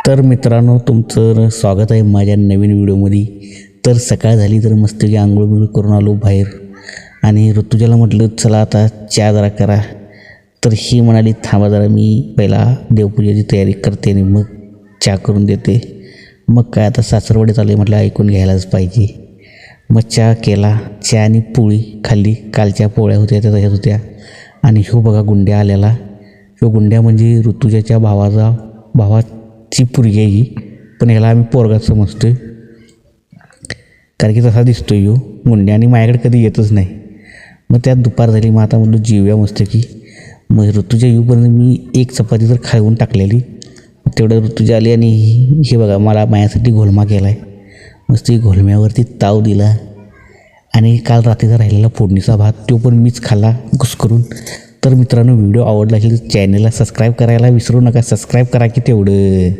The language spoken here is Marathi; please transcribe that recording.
तर मित्रांनो, तुमचं स्वागत आहे माझ्या नवीन व्हिडिओमध्ये। तर सकाळ झाली तर मस्तपैकी आंघोळ बिंघोळ करून आलो बाहेर आणि ऋतुजाला म्हटलं चला आता चहा जरा करा। तर ही म्हणाली थांबा जरा मी पहिला देवपूजेची तयारी करते आणि मग चहा करून देते। मग काय आता सासरवाडीत आले म्हटलं ऐकून घ्यायलाच पाहिजे। मग चहा केला, चहा आणि पोळी खाल्ली। कालच्या पोळ्या होत्या त्या तशाच होत्या। आणि ह्यो बघा गुंड्या आलेला। ह्यो गुंड्या म्हणजे ऋतुजाच्या भावाची पोरगी आहे ही, पण याला आम्ही पोरगा समजतोय कारण की तसा दिसतोय ह्यो गुंड्या आणि माझ्याकडे कधी येतच नाही। मग त्यात दुपार झाली, मग आता म्हणलं जेवूया मस्त की। मग ऋतुजा येऊपर्यंत मी एक चपाती तर खाऊन टाकलेली। तेवढं ऋतुजा आली आणि हे बघा मला माझ्यासाठी घोलमा केला आहे। मस्त घोलम्यावरती ताव दिला आणि काल रात्रीचा राहिलेला फोडणीचा भात तो पण मीच खाल्ला कुस्करून। तर मित्रांनो, व्हिडिओ आवडला असेल तर चॅनलला सबस्क्राईब करायला विसरू नका। सबस्क्राईब करा की तेवढं।